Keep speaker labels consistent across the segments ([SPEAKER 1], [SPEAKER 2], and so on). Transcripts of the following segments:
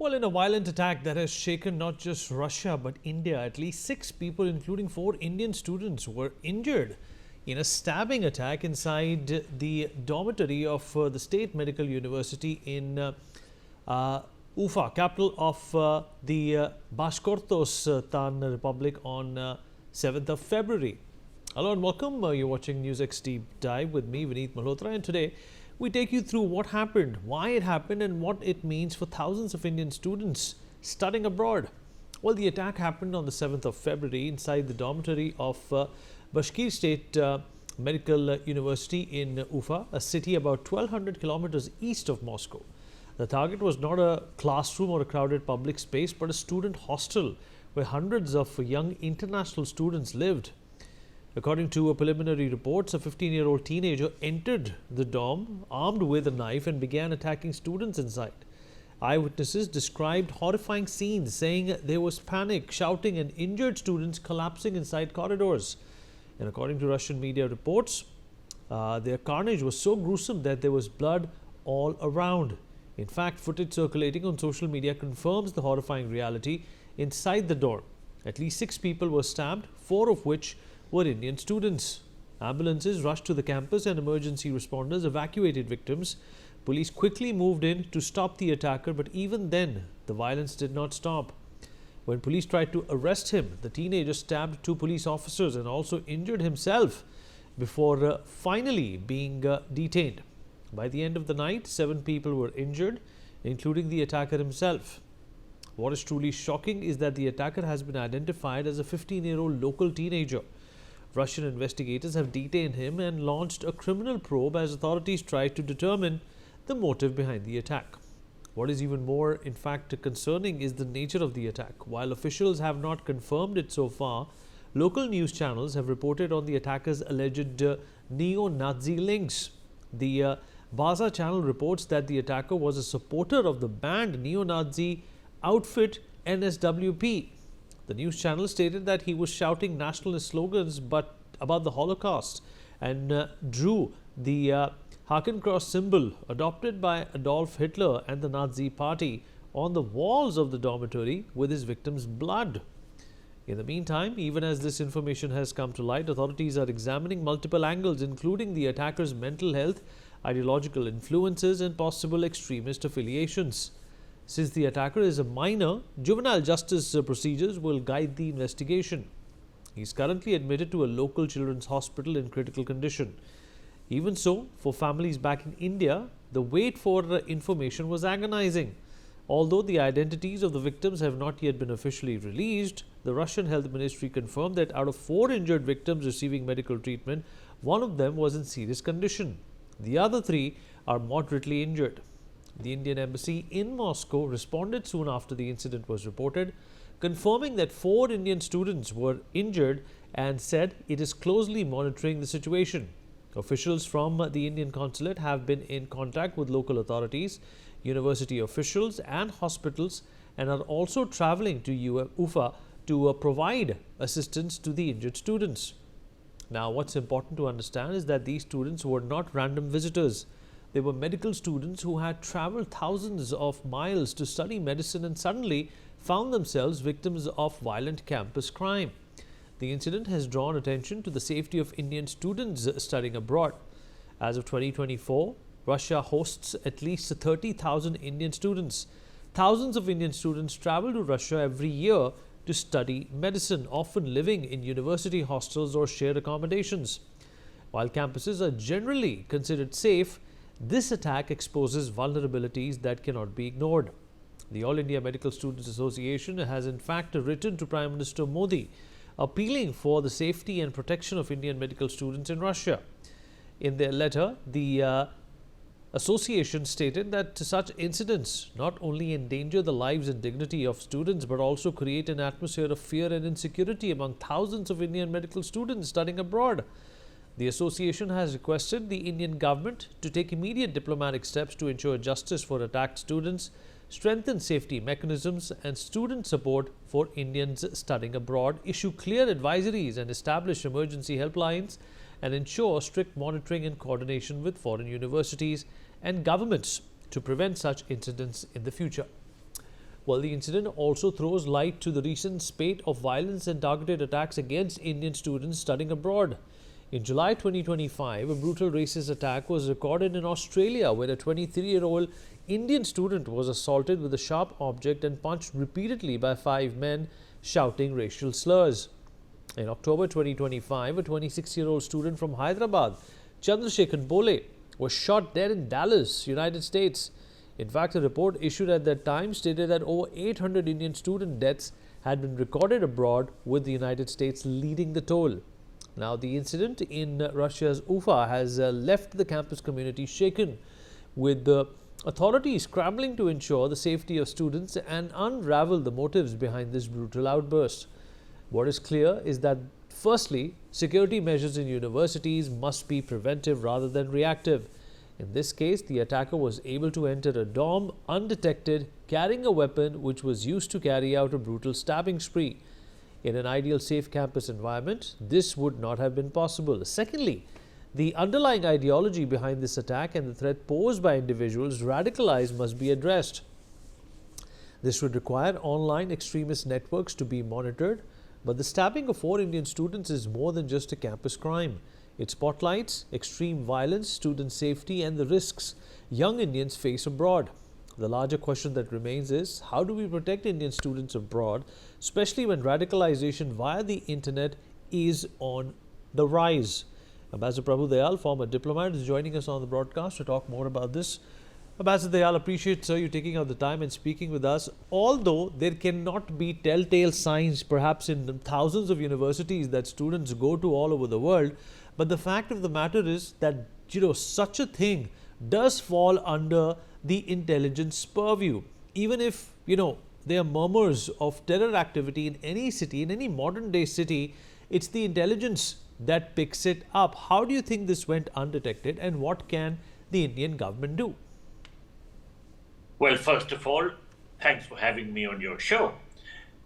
[SPEAKER 1] Well, in a violent attack that has shaken not just Russia but India, at least 6 people, including 4 Indian students, were injured in a stabbing attack inside the dormitory of the State Medical University in Ufa, capital of the Bashkortostan Republic on 7th of February. Hello and welcome. You're watching NewsX Deep Dive with me, Vineet Malhotra, and today we take you through what happened, why it happened, and what it means for thousands of Indian students studying abroad. Well, the attack happened on the 7th of February inside the dormitory of Bashkir State Medical University in Ufa, a city about 1200 kilometers east of Moscow. The target was not a classroom or a crowded public space, but a student hostel where hundreds of young international students lived. According to preliminary reports, a 15-year-old teenager entered the dorm armed with a knife and began attacking students inside. Eyewitnesses described horrifying scenes, saying there was panic, shouting, and injured students collapsing inside corridors. And according to Russian media reports, their carnage was so gruesome that there was blood all around. In fact, footage circulating on social media confirms the horrifying reality inside the dorm. At least 6 people were stabbed, 4 of which were Indian students. Ambulances rushed to the campus and emergency responders evacuated victims. Police quickly moved in to stop the attacker, but even then, the violence did not stop. When police tried to arrest him, the teenager stabbed 2 police officers and also injured himself before finally being detained. By the end of the night, 7 people were injured, including the attacker himself. What is truly shocking is that the attacker has been identified as a 15-year-old local teenager. Russian investigators have detained him and launched a criminal probe as authorities try to determine the motive behind the attack. What is even more, in fact, concerning is the nature of the attack. While officials have not confirmed it so far, local news channels have reported on the attacker's alleged neo-Nazi links. The Baza channel reports that the attacker was a supporter of the banned neo-Nazi outfit NSWP. The news channel stated that he was shouting nationalist slogans about the Holocaust and drew the Hakenkreuz symbol adopted by Adolf Hitler and the Nazi Party on the walls of the dormitory with his victims' blood. In the meantime, even as this information has come to light, authorities are examining multiple angles, including the attacker's mental health, ideological influences, and possible extremist affiliations. Since the attacker is a minor, juvenile justice procedures will guide the investigation. He is currently admitted to a local children's hospital in critical condition. Even so, for families back in India, the wait for information was agonizing. Although the identities of the victims have not yet been officially released, the Russian Health Ministry confirmed that out of 4 injured victims receiving medical treatment, 1 of them was in serious condition. The other 3 are moderately injured. The Indian embassy in Moscow responded soon after the incident was reported, confirming that 4 Indian students were injured and said it is closely monitoring the situation. Officials from the Indian consulate have been in contact with local authorities, university officials and hospitals, and are also traveling to Ufa to provide assistance to the injured students. Now, what's important to understand is that these students were not random visitors. They were medical students who had traveled thousands of miles to study medicine and suddenly found themselves victims of violent campus crime. The incident has drawn attention to the safety of Indian students studying abroad. As of 2024, Russia hosts at least 30,000 Indian students. Thousands of Indian students travel to Russia every year to study medicine, often living in university hostels or shared accommodations. While campuses are generally considered safe, this attack exposes vulnerabilities that cannot be ignored. The All India Medical Students Association has in fact written to Prime Minister Modi, appealing for the safety and protection of Indian medical students in Russia. In their letter, the association stated that such incidents not only endanger the lives and dignity of students but also create an atmosphere of fear and insecurity among thousands of Indian medical students studying abroad. The association has requested the Indian government to take immediate diplomatic steps to ensure justice for attacked students, strengthen safety mechanisms and student support for Indians studying abroad, issue clear advisories and establish emergency helplines, and ensure strict monitoring and coordination with foreign universities and governments to prevent such incidents in the future. Well, the incident also throws light to the recent spate of violence and targeted attacks against Indian students studying abroad. In July 2025, a brutal racist attack was recorded in Australia where a 23-year-old Indian student was assaulted with a sharp object and punched repeatedly by 5 men shouting racial slurs. In October 2025, a 26-year-old student from Hyderabad, Chandrasekhar Bole, was shot dead in Dallas, United States. In fact, a report issued at that time stated that over 800 Indian student deaths had been recorded abroad, with the United States leading the toll. Now, the incident in Russia's Ufa has left the campus community shaken, with the authorities scrambling to ensure the safety of students and unravel the motives behind this brutal outburst. What is clear is that, firstly, security measures in universities must be preventive rather than reactive. In this case, the attacker was able to enter a dorm undetected, carrying a weapon which was used to carry out a brutal stabbing spree. In an ideal safe campus environment, this would not have been possible. Secondly, the underlying ideology behind this attack and the threat posed by individuals radicalized must be addressed. This would require online extremist networks to be monitored, but the stabbing of 4 Indian students is more than just a campus crime. It spotlights extreme violence, student safety, and the risks young Indians face abroad. The larger question that remains is, how do we protect Indian students abroad, especially when radicalization via the internet is on the rise? Ambassador Prabhu Dayal, former diplomat, is joining us on the broadcast to talk more about this. Ambassador Dayal, appreciate, sir, you taking out the time and speaking with us. Although there cannot be telltale signs, perhaps in thousands of universities that students go to all over the world, but the fact of the matter is that, such a thing does fall under the intelligence purview. Even if, there are murmurs of terror activity in any city, in any modern day city, it's the intelligence that picks it up. How do you think this went undetected, and what can the Indian government do?
[SPEAKER 2] Well, first of all, thanks for having me on your show.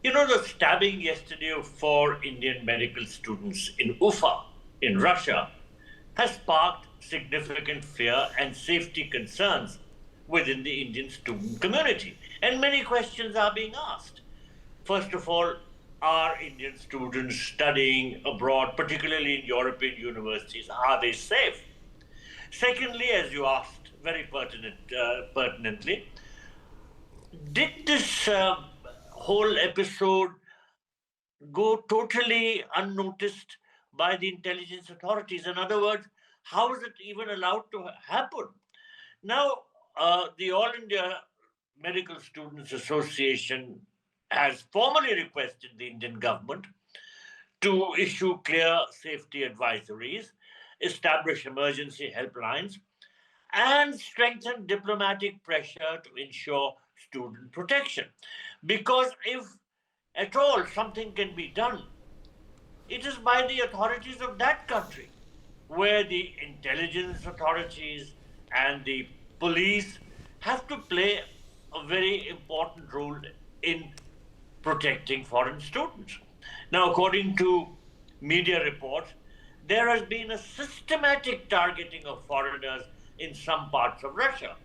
[SPEAKER 2] The stabbing yesterday of 4 Indian medical students in Ufa, in Russia, has sparked significant fear and safety concerns within the Indian student community. And many questions are being asked. First of all, are Indian students studying abroad, particularly in European universities, are they safe? Secondly, as you asked very pertinently, did this whole episode go totally unnoticed by the intelligence authorities? In other words, how is it even allowed to happen? Now, the All India Medical Students Association has formally requested the Indian government to issue clear safety advisories, establish emergency helplines, and strengthen diplomatic pressure to ensure student protection. Because if at all something can be done, it is by the authorities of that country, where the intelligence authorities and the police have to play a very important role in protecting foreign students. Now, according to media reports, there has been a systematic targeting of foreigners in some parts of Russia.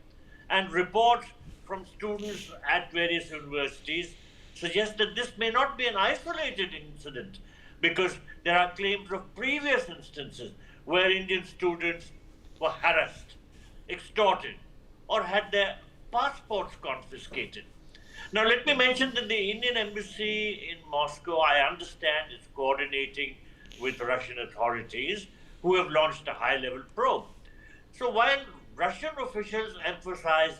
[SPEAKER 2] And reports from students at various universities suggest that this may not be an isolated incident, because there are claims of previous instances where Indian students were harassed, extorted, or had their passports confiscated. Now, let me mention that the Indian embassy in Moscow, I understand, is coordinating with Russian authorities, who have launched a high-level probe. So while Russian officials emphasize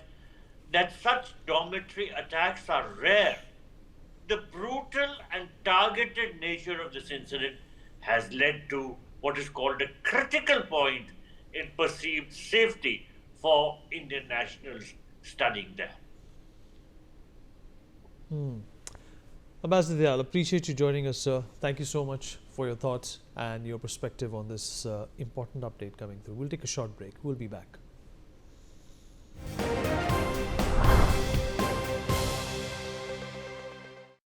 [SPEAKER 2] that such dormitory attacks are rare, the brutal and targeted nature of this incident has led to what is called a critical point in perceived safety for Indian nationals studying there.
[SPEAKER 1] Ambassador Dayal, appreciate you joining us, sir. Thank you so much for your thoughts and your perspective on this important update coming through. We'll take a short break. We'll be back.